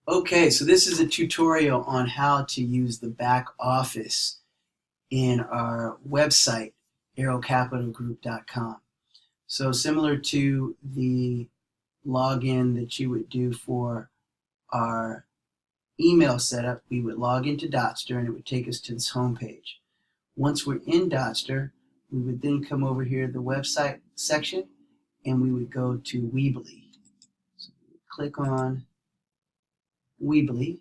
Okay, so this is a tutorial on how to use the back office in our website, arrowcapitalgroup.com. So similar to the login that you would do for our email setup, we would log into Dotster and it would take us to this home page. Once we're in Dotster, we would then come over here to the website section and we would go to Weebly. So we would click on Weebly.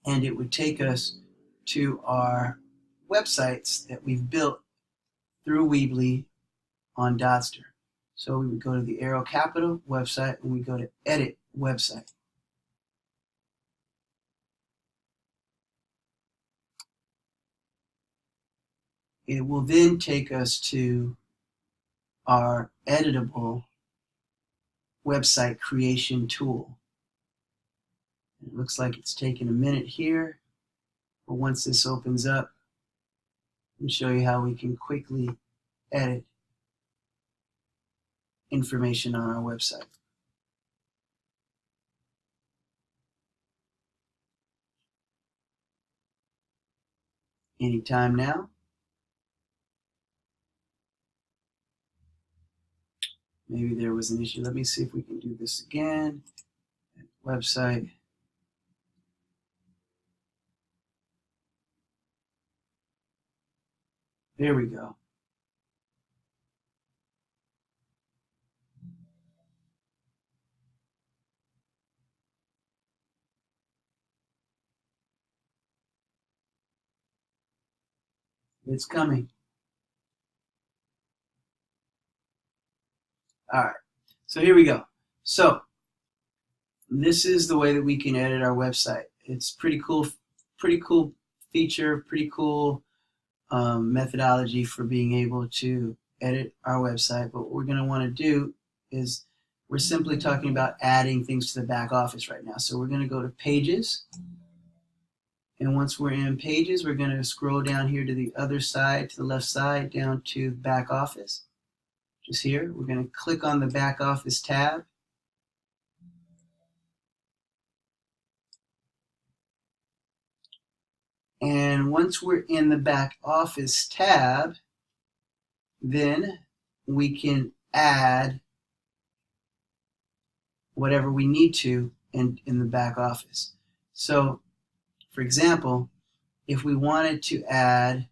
And it would take us to our websites that we've built through Weebly on Dotster. So we would go to the Arrow Capital website and we go to Edit Website. It will then take us to our editable website creation tool. It looks like it's taking a minute here, but once this opens up, I'll show you how we can quickly edit information on our website. Anytime now. Maybe there was an issue. Let me see if we can do this again. Website. There we go. It's coming. All right, so here we go. So this is the way that we can edit our website. It's pretty cool feature, pretty cool methodology for being able to edit our website. But what we're going to want to do is we're simply talking about adding things to the back office right now. So we're going to go to Pages. And once we're in Pages, we're going to scroll down here to the other side, to the left side, down to Back Office. Just here, we're going to click on the Back Office tab. And once we're in the Back Office tab, then we can add whatever we need to in the back office. So, for example, if we wanted to add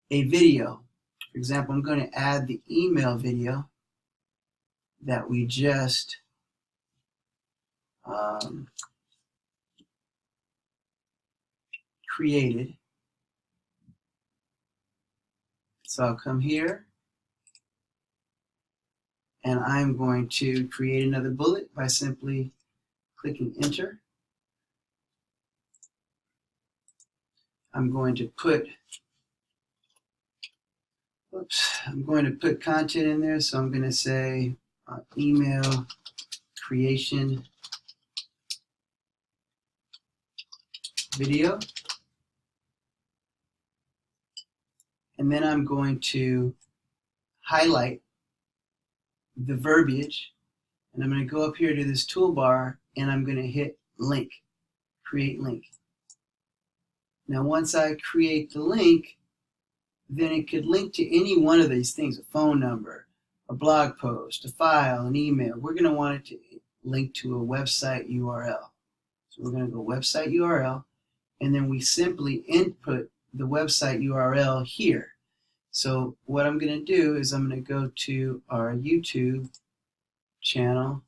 a video, for example, I'm going to add the email video that we just created. So I'll come here and I'm going to create another bullet by simply clicking enter. I'm going to put content in there, so I'm going to say email creation video. And then I'm going to highlight the verbiage, and I'm going to go up here to this toolbar and I'm going to hit link, create link. Now once I create the link, then it could link to any one of these things, a phone number, a blog post, a file, an email. We're going to want it to link to a website URL. So we're going to go website URL, and then we simply input the website URL here. So what I'm going to do is I'm going to go to our YouTube channel.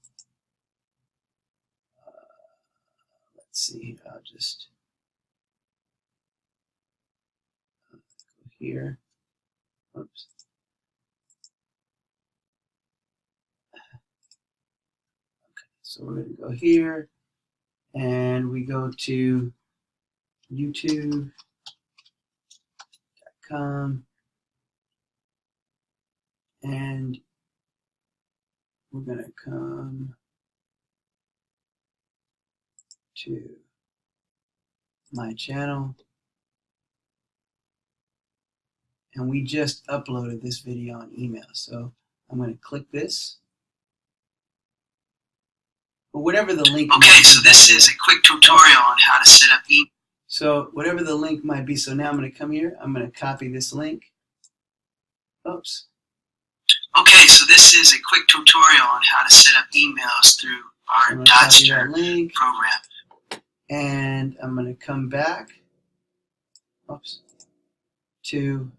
Let's see, I'll just go here. Oops. Okay, so we're going to go here and we go to youtube.com and we're going to come to my channel, and we just uploaded this video on email. So I'm going to click this. Or whatever the link might be. Okay, so this is a quick tutorial on how to set up email. So whatever the link might be. So now I'm going to come here. I'm going to copy this link. Oops. Okay, so this is a quick tutorial on how to set up emails through our Dodster program. And I'm going to come back to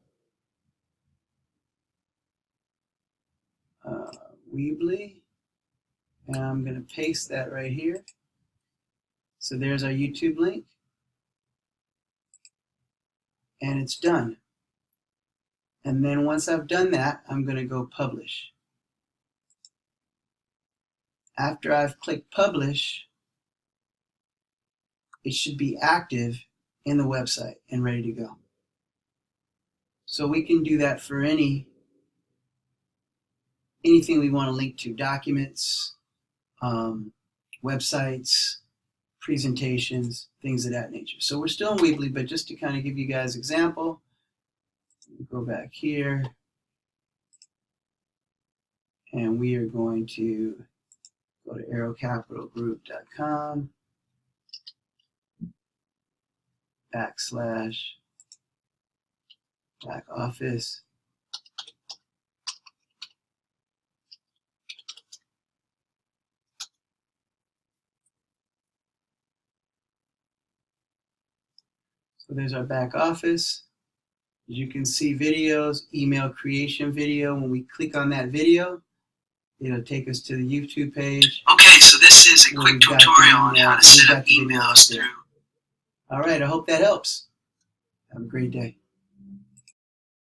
Weebly. And I'm going to paste that right here. So there's our YouTube link. And it's done. And then once I've done that, I'm going to go publish. After I've clicked publish, it should be active in the website and ready to go. So we can do that for anything we want to link to, documents, websites, presentations, things of that nature. So we're still in Weebly, but just to kind of give you guys an example, go back here, and we are going to go to arrowcapitalgroup.com / back office. So there's our back office. As you can see, videos, email creation video. When we click on that video, it'll take us to the YouTube page. Okay, so this is a quick tutorial on how to set up emails through. All right, I hope that helps. Have a great day.